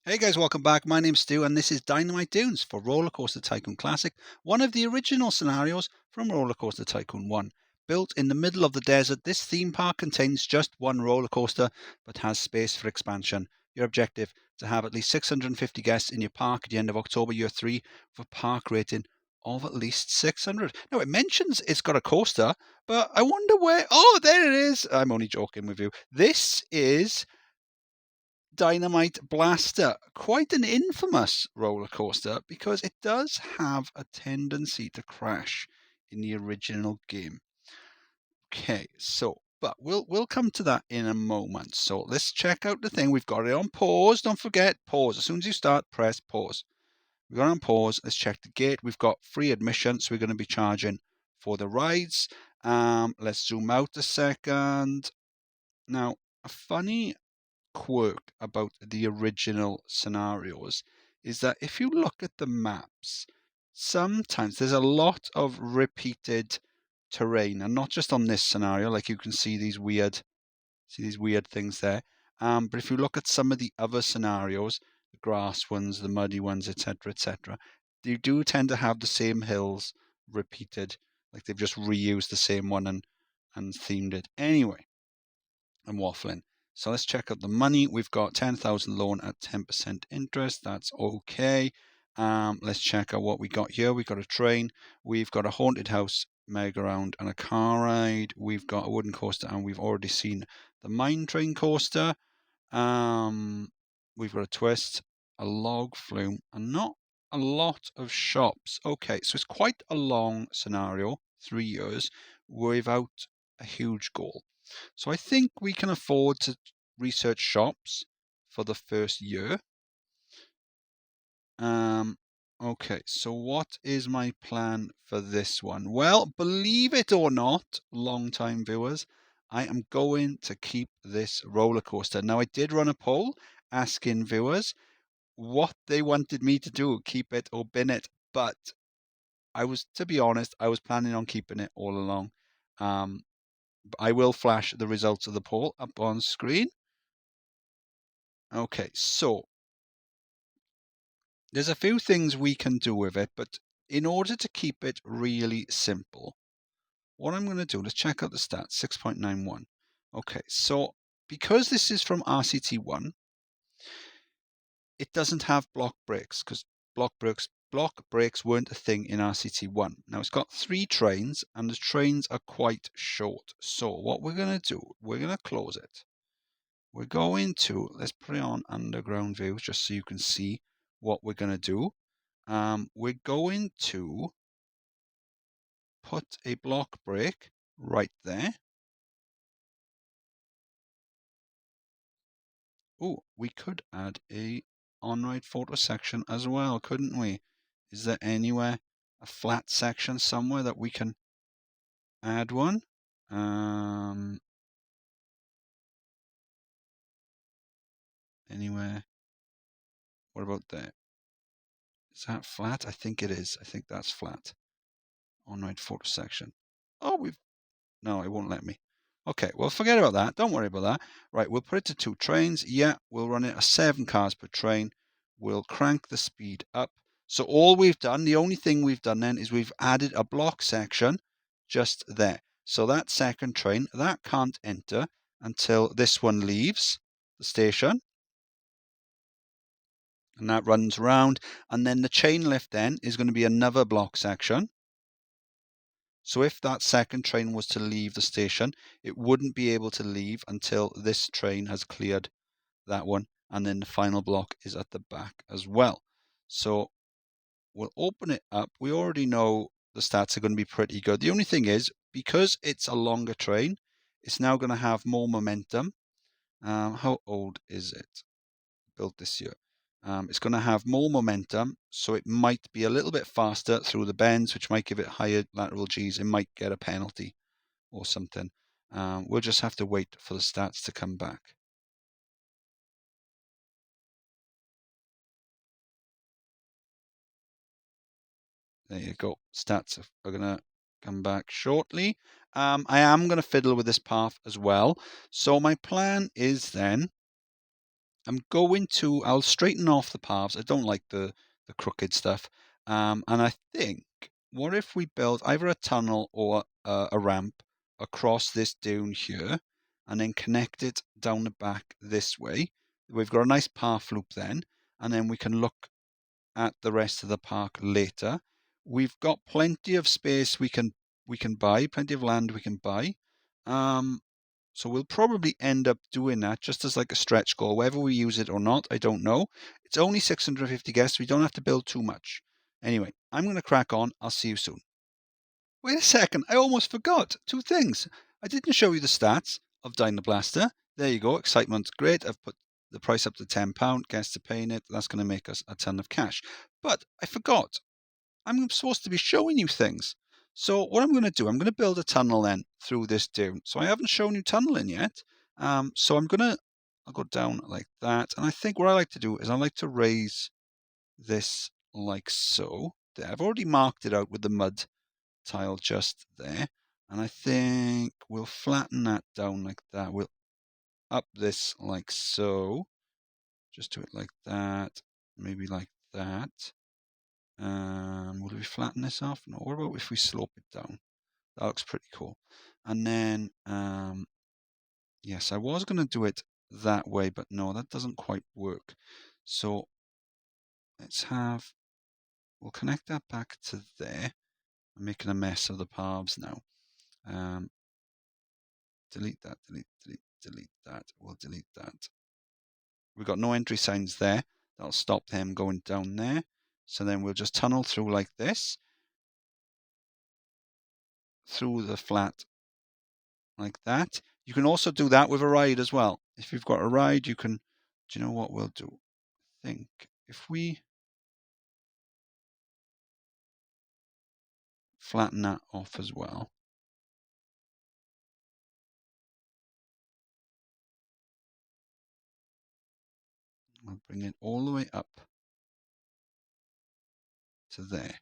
Hey guys, welcome back. My name's Stu, and this is Dynamite Dunes for Rollercoaster Tycoon Classic, one of the original scenarios from Rollercoaster Tycoon 1. Built in the middle of the desert, this theme park contains just one roller coaster, but has space for expansion. Your objective, to have at least 650 guests in your park at the end of October year 3 with a park rating of at least 600. Now, it mentions it's got a coaster, but I wonder where... Oh, there it is! I'm only joking with you. This is Dynamite Blaster, quite an infamous roller coaster because it does have a tendency to crash in the original game. Okay, so but we'll come to that in a moment. So let's check out the thing. We've got it on pause. Don't forget pause. As soon as you start, press pause. We've got it on pause. Let's check the gate. We've got free admission, so we're going to be charging for the rides. Let's zoom out a second. Now, a funny quirk about the original scenarios is that if you look at the maps, sometimes there's a lot of repeated terrain, and not just on this scenario. Like you can see these weird things there. But if you look at some of the other scenarios, the grass ones, the muddy ones, etc., etc., they do tend to have the same hills repeated. Like they've just reused the same one and themed it. Anyway, I'm waffling. So let's check out the money. We've got 10,000 loan at 10% interest. That's okay. Let's check out what we got here. We've got a train. We've got a haunted house, merry-go-round, and a car ride. We've got a wooden coaster, and we've already seen the mine train coaster. We've got a twist, a log flume, and not a lot of shops. Okay, so it's quite a long scenario, 3 years, without a huge goal. So I think we can afford to research shops for the first year. Okay, so what is my plan for this one? Well, believe it or not, long-time viewers, I am going to keep this roller coaster. Now, I did run a poll asking viewers what they wanted me to do, keep it or bin it, but to be honest, I was planning on keeping it all along. I will flash the results of the poll up on screen. Okay, so there's a few things we can do with it, but in order to keep it really simple, what I'm going to do, let's check out the stats, 6.91. Okay, so because this is from RCT1, it doesn't have block breaks because block breaks weren't a thing in RCT1. Now it's got 3 trains and the trains are quite short. So what we're going to do, we're going to close it. We're going to, let's put it on underground view just so you can see what we're going to do. We're going to put a block break right there. Oh, we could add a on-ride photo section as well, couldn't we? Is there anywhere, a flat section somewhere that we can add one? Anywhere? What about there? Is that flat? I think it is. I think that's flat. On-ride photo section. Oh, no, it won't let me. Okay, well, forget about that. Don't worry about that. Right, we'll put it to 2 trains. Yeah, we'll run it at 7 cars per train. We'll crank the speed up. So all we've done, the only thing we've done then is we've added a block section just there. So that second train, that can't enter until this one leaves the station. And that runs around. And then the chain lift then is going to be another block section. So if that second train was to leave the station, it wouldn't be able to leave until this train has cleared that one. And then the final block is at the back as well. So we'll open it up. We already know the stats are going to be pretty good. The only thing is, because it's a longer train, it's now going to have more momentum. How old is it? Built this year. It's going to have more momentum, so it might be a little bit faster through the bends, which might give it higher lateral Gs. It might get a penalty or something. We'll just have to wait for the stats to come back. There you go. Stats are going to come back shortly. I am going to fiddle with this path as well. So my plan is then I'll straighten off the paths. I don't like the crooked stuff. And I think, what if we build either a tunnel or a ramp across this dune here, and then connect it down the back this way. We've got a nice path loop then, and then we can look at the rest of the park later. We've got plenty of space we can buy, plenty of land we can buy. So we'll probably end up doing that just as like a stretch goal, whether we use it or not, I don't know. It's only 650 guests. We don't have to build too much. Anyway, I'm going to crack on. I'll see you soon. Wait a second. I almost forgot two things. I didn't show you the stats of Dynablaster. There you go. Excitement. Great. I've put the price up to £10. Guests are paying it. That's going to make us a ton of cash. But I forgot. I'm supposed to be showing you things. So what I'm going to do, I'm going to build a tunnel then through this dune. So I haven't shown you tunneling yet. So I'll go down like that. And I think what I like to do is I like to raise this like so. There, I've already marked it out with the mud tile just there. And I think we'll flatten that down like that. We'll up this like so. Just do it like that. Maybe like that. Will we flatten this off? No. What about if we slope it down? That looks pretty cool. And then, yes, I was going to do it that way, but no, that doesn't quite work. So we'll connect that back to there. I'm making a mess of the paths now. Delete that, delete that. We'll delete that. We've got no entry signs there. That'll stop them going down there. So then we'll just tunnel through like this, through the flat like that. You can also do that with a ride as well. If you've got a ride, you can, do you know what we'll do? I think if we flatten that off as well. I'll bring it all the way up to there.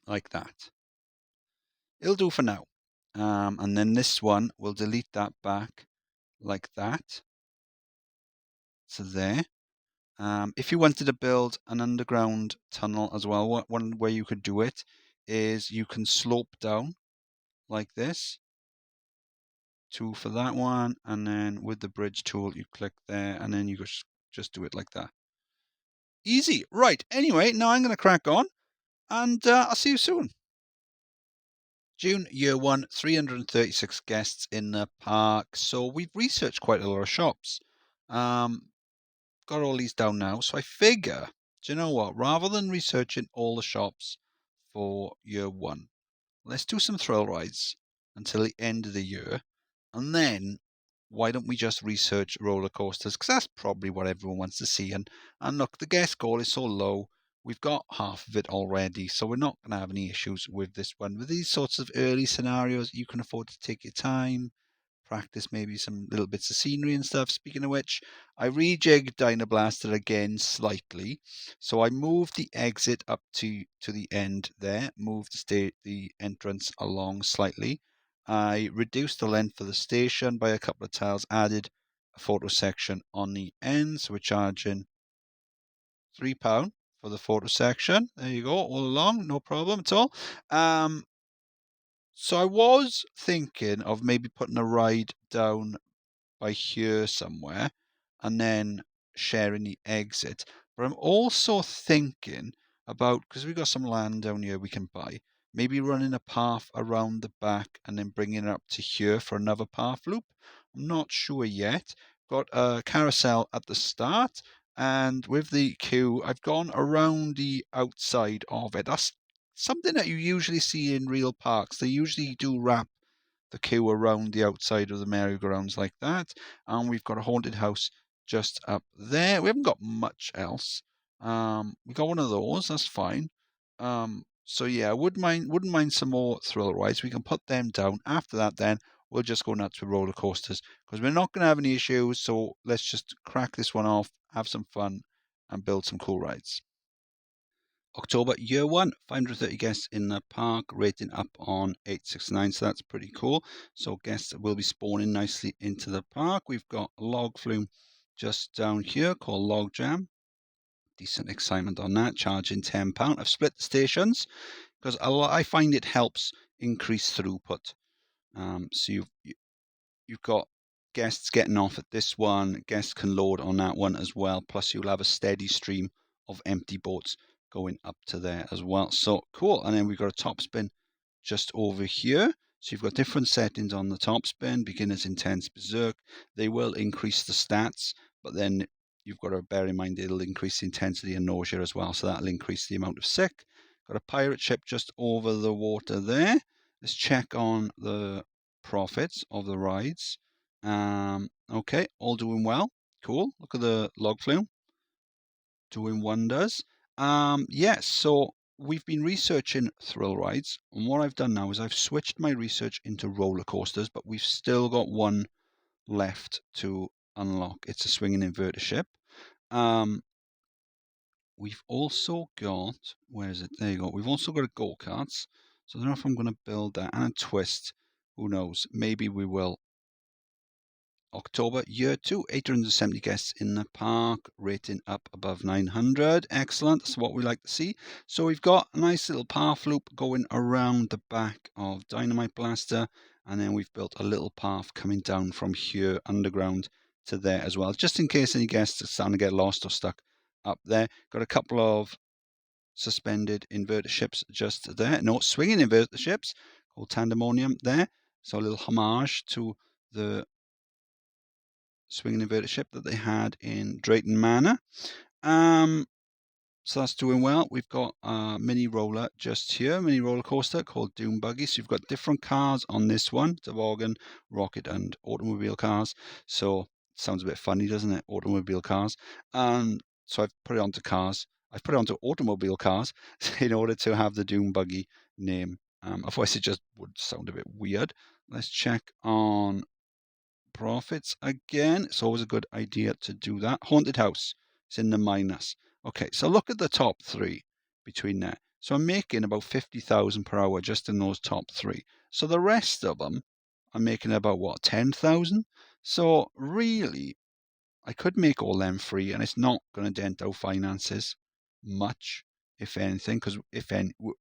Like that. It'll do for now. And then this one, we'll delete that back like that. To there. If you wanted to build an underground tunnel as well, one way you could do it is you can slope down like this. Two for that one, and then with the bridge tool, you click there, and then you just do it like that. Easy. Right. Anyway, now I'm going to crack on, and I'll see you soon. June, year one, 336 guests in the park. So we've researched quite a lot of shops. Got all these down now. So I figure, do you know what? Rather than researching all the shops for year one, let's do some thrill rides until the end of the year. And then why don't we just research roller coasters? Because that's probably what everyone wants to see. And look, the guest goal is so low. We've got half of it already, so we're not going to have any issues with this one. With these sorts of early scenarios, you can afford to take your time, practice maybe some little bits of scenery and stuff. Speaking of which, I rejigged Dynablaster again slightly. So I moved the exit up to the end there, moved the entrance along slightly. I reduced the length of the station by a couple of tiles, added a photo section on the end. So we're charging £3 for the photo section. There you go, all along, no problem at all. So I was thinking of maybe putting a ride down by here somewhere and then sharing the exit. But I'm also thinking about, because we've got some land down here we can buy, maybe running a path around the back and then bringing it up to here for another path loop. I'm not sure yet. Got a carousel at the start, and with the queue, I've gone around the outside of it. That's something that you usually see in real parks. They usually do wrap the queue around the outside of the merry-go-rounds like that. And we've got a haunted house just up there. We haven't got much else. We got one of those. That's fine. So yeah, I wouldn't mind some more thrill rides. We can put them down. After that, then we'll just go nuts with roller coasters because we're not going to have any issues. So let's just crack this one off, have some fun, and build some cool rides. October, year one, 530 guests in the park, rating up on 869, so that's pretty cool. So guests will be spawning nicely into the park. We've got a log flume just down here called Log Jam. Decent excitement on that, charging £10. I've split the stations because I find it helps increase throughput. So you've got guests getting off at this one, guests can load on that one as well, plus you'll have a steady stream of empty boats going up to there as well. So cool. And then we've got a top spin just over here. So you've got different settings on the top spin, beginners, intense, berserk. They will increase the stats, but then you've got to bear in mind it'll increase the intensity and nausea as well. So that'll increase the amount of sick. Got a pirate ship just over the water there. Let's check on the profits of the rides. Okay, all doing well. Cool. Look at the log flume. Doing wonders. Yes, so we've been researching thrill rides, and what I've done now is I've switched my research into roller coasters, but we've still got one left to unlock. It's a swinging inverter ship. We've also got, where is it? There you go. We've also got a go-karts. So I don't know if I'm going to build that, and a twist. Who knows? Maybe we will. October, year two, 870 guests in the park, rating up above 900. Excellent. That's what we like to see. So we've got a nice little path loop going around the back of Dynamite Blaster, and then we've built a little path coming down from here underground to there as well, just in case any guests are starting to get lost or stuck up there. Got a couple of suspended inverter ships just there. No, swinging inverter ships called Tandemonium there. So a little homage to the swinging inverter ship that they had in Drayton Manor. So that's doing well. We've got a mini roller just here, mini roller coaster called Doom Buggy. So you've got different cars on this one, toboggan, rocket, and automobile cars. So it sounds a bit funny, doesn't it? Automobile cars. So I've put it onto cars. I've put it onto automobile cars in order to have the Doom Buggy name. Otherwise, it just would sound a bit weird. Let's check on profits again. It's always a good idea to do that. Haunted house. It's in the minus. Okay, so look at the top three between there. So I'm making about 50,000 per hour just in those top three. So the rest of them, I'm making about what, 10,000? So really, I could make all them free, and it's not going to dent our finances much, if anything, because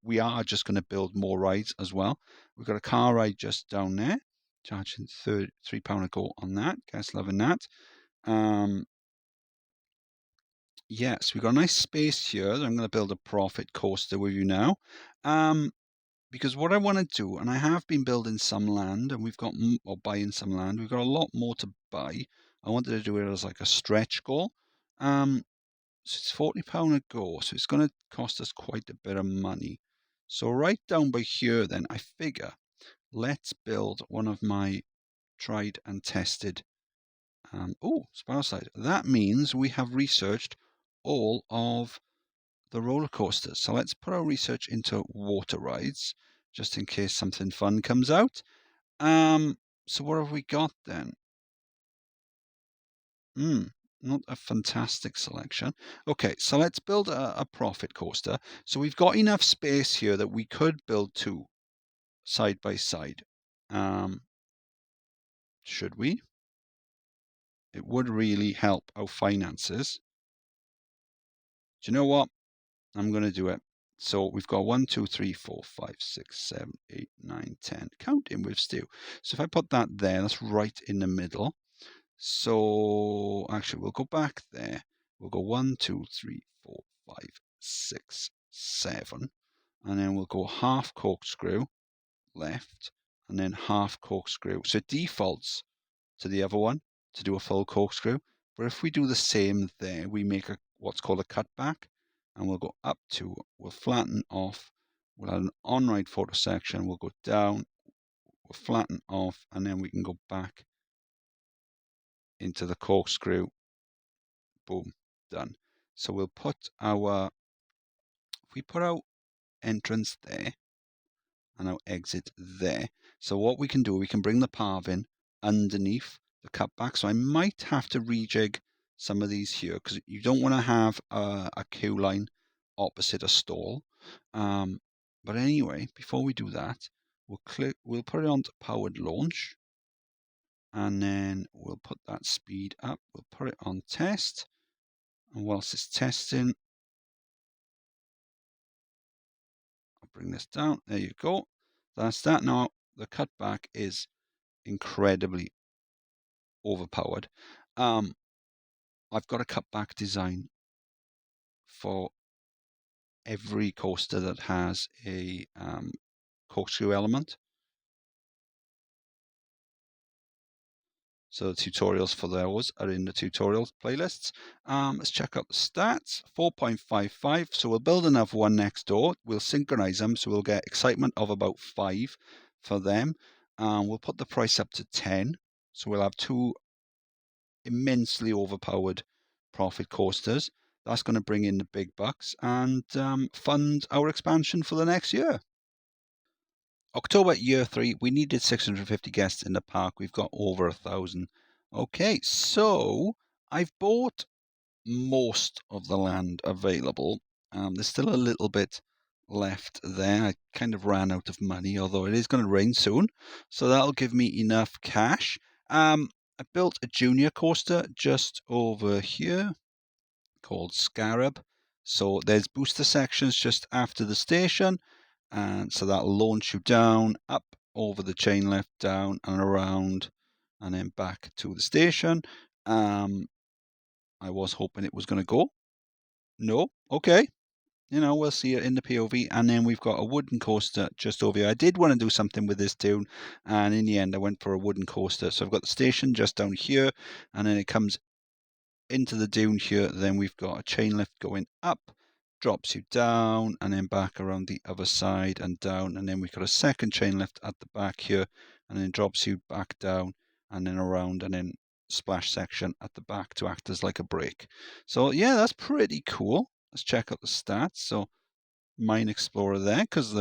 we are just going to build more rides as well. We've got a car ride just down there, charging £3 a go on that. Guys loving that. Yes, we've got a nice space here. I'm going to build a profit coaster with you now. Because what I want to do, and I have been building some land, and we've got, or buying some land, we've got a lot more to buy. I wanted to do it as like a stretch goal. So it's £40 a go, so it's going to cost us quite a bit of money. So right down by here then, I figure, let's build one of my tried and tested. Spiral slide. That means we have researched all of the roller coasters. So let's put our research into water rides, just in case something fun comes out. So what have we got then? Not a fantastic selection. Okay, so let's build a profit coaster. So we've got enough space here that we could build two side by side. Should we? It would really help our finances. Do you know what? I'm going to do it. So we've got 1, 2, 3, 4, 5, 6, 7, 8, 9, 10. Counting with Stu. So if I put that there, that's right in the middle. So actually, we'll go back there. We'll go 1, 2, 3, 4, 5, 6, 7. And then we'll go half corkscrew left and then half corkscrew. So it defaults to the other one to do a full corkscrew. But if we do the same there, we make what's called a cutback. And we'll go up to, we'll flatten off, we'll add an on-ride photo section, we'll go down, we'll flatten off, and then we can go back into the corkscrew. Boom, done. So we'll put our, if we put our entrance there and our exit there. So what we can do, we can bring the path in underneath the cutback. So I might have to rejig some of these here because you don't want to have a queue line opposite a stall. But anyway, before we do that, we'll put it onto powered launch, and then we'll put that speed up. We'll put it on test, and whilst it's testing, I'll bring this down. There you go. That's that. Now the cutback is incredibly overpowered. I've got a cutback design for every coaster that has a corkscrew element. So the tutorials for those are in the tutorials playlists. Let's check out the stats. 4.55. So we'll build another one next door. We'll synchronize them, so we'll get excitement of about 5 for them. We'll put the price up to 10. So we'll have 2 immensely overpowered profit coasters. That's going to bring in the big bucks and fund our expansion for the next year. October year 3, we needed 650 guests in the park. We've got over 1,000. Okay, so I've bought most of the land available. There's still a little bit left there. I kind of ran out of money, although it is going to rain soon. So that'll give me enough cash. I built a junior coaster just over here called Scarab. So there's booster sections just after the station. And so that'll launch you down, up over the chain lift, down and around, and then back to the station. I was hoping it was going to go. No, okay. We'll see it in the POV. And then we've got a wooden coaster just over here. I did want to do something with this dune, and in the end I went for a wooden coaster. So I've got the station just down here, and then it comes into the dune here. Then we've got a chain lift going up, drops you down, and then back around the other side and down. And then we've got a second chain lift at the back here, and then drops you back down and then around, and then splash section at the back to act as like a brake. So yeah, that's pretty cool. Let's check out the stats. So Mine Explorer there, because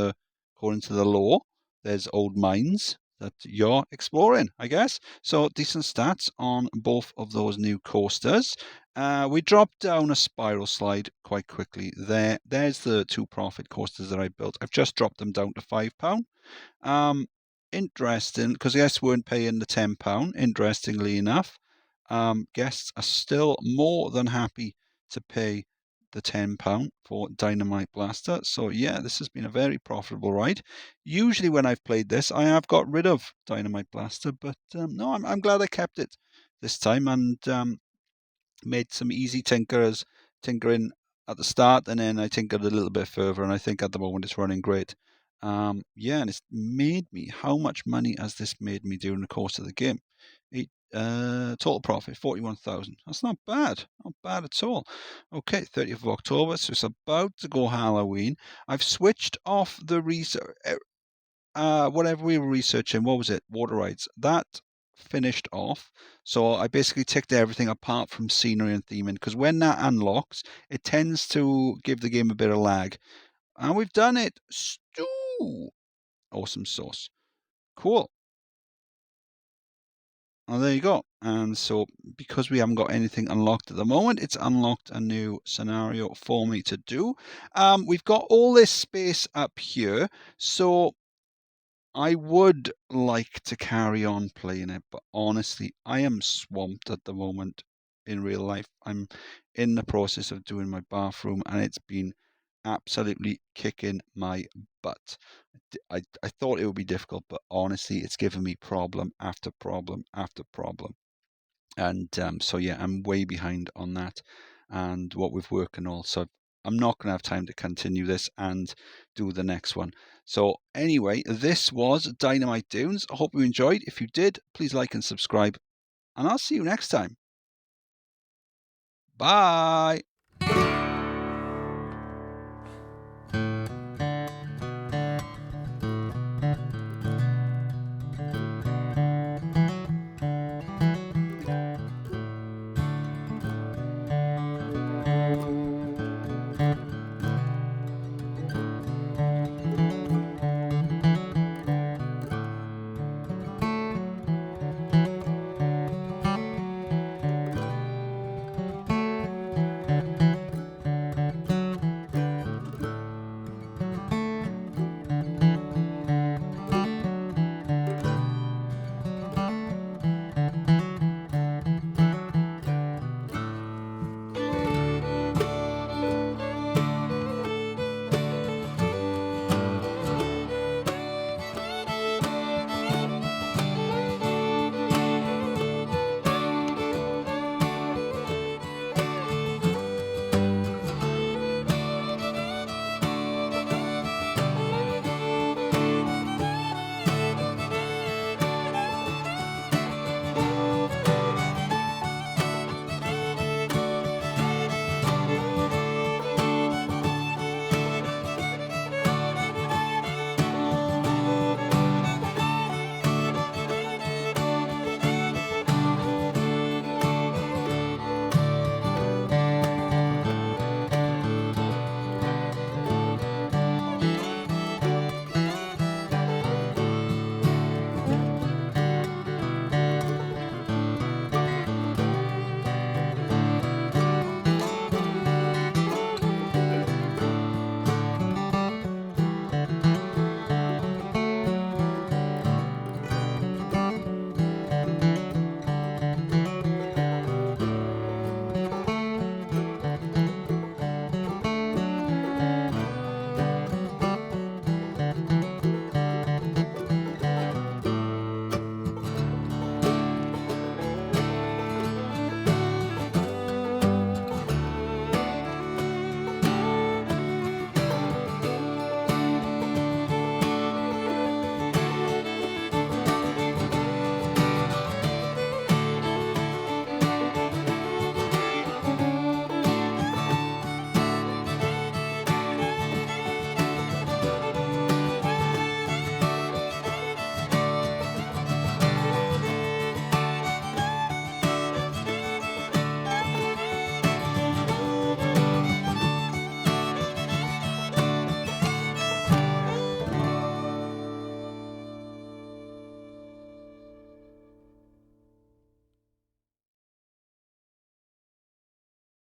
according to the law, there's old mines that you're exploring, I guess. So decent stats on both of those new coasters. We dropped down a spiral slide quite quickly there. There's the 2 profit coasters that I built. I've just dropped them down to £5. Interesting, because guests weren't paying the £10, interestingly enough. Guests are still more than happy to pay the £10 for Dynamite Blaster. So yeah, this has been a very profitable ride. Usually when I've played this, I have got rid of Dynamite Blaster, but no, I'm glad I kept it this time, and made some easy tinkering at the start, and then I tinkered a little bit further, and I think at the moment it's running great. Yeah, and it's made me, how much money has this made me during the course of the game? Total profit 41,000. That's not bad at all. Okay, 30th of October, so it's about to go Halloween. I've switched off the research. Whatever we were researching, what was it? Water rides. That finished off. So I basically ticked everything apart from scenery and theming, because when that unlocks, it tends to give the game a bit of lag. And we've done it. Stew. Awesome sauce. Cool. Well, there you go. And so because we haven't got anything unlocked at the moment, it's unlocked a new scenario for me to do. We've got all this space up here. So I would like to carry on playing it, but honestly, I am swamped at the moment in real life. I'm in the process of doing my bathroom, and it's been absolutely kicking my butt. I thought it would be difficult, but honestly, it's given me problem after problem after problem. And so yeah, I'm way behind on that and what we've worked on all. So I'm not going to have time to continue this and do the next one. So anyway, this was Dynamite Dunes. I hope you enjoyed. If you did, please like and subscribe, and I'll see you next time. Bye.